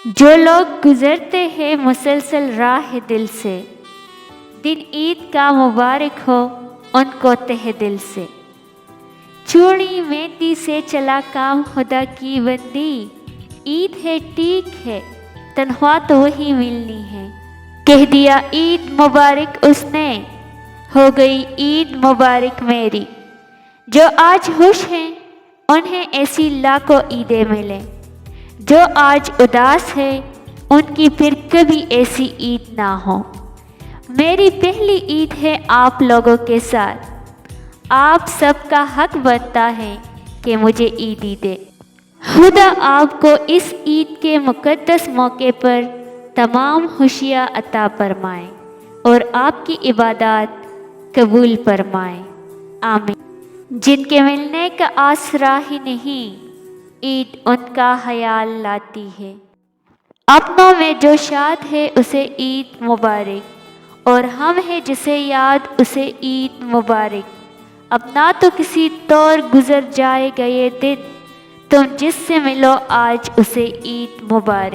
جو لوگ گزرتے ہیں مسلسل راہ دل سے، دن عید کا مبارک ہو ان کو تہ دل سے۔ چوڑی مہندی سے چلا کام خدا کی بندی، عید ہے ٹھیک ہے تنخواہ تو وہی ملنی ہے۔ کہہ دیا عید مبارک اس نے، ہو گئی عید مبارک میری۔ جو آج خوش ہیں انہیں ایسی لاکھوں عیدیں ملیں، جو آج اداس ہے ان کی پھر کبھی ایسی عید نہ ہو۔ میری پہلی عید ہے آپ لوگوں کے ساتھ، آپ سب کا حق بنتا ہے کہ مجھے عیدی دے۔ خدا آپ کو اس عید کے مقدس موقع پر تمام خوشیاں عطا فرمائے اور آپ کی عبادات قبول فرمائے، آمین۔ جن کے ملنے کا آسرا ہی نہیں، عید ان کا خیال لاتی ہے۔ اپنوں میں جو شاد ہے اسے عید مبارک، اور ہم ہیں جسے یاد اسے عید مبارک۔ اپنا تو کسی طور گزر جائے گا یہ دن، تم جس سے ملو آج اسے عید مبارک۔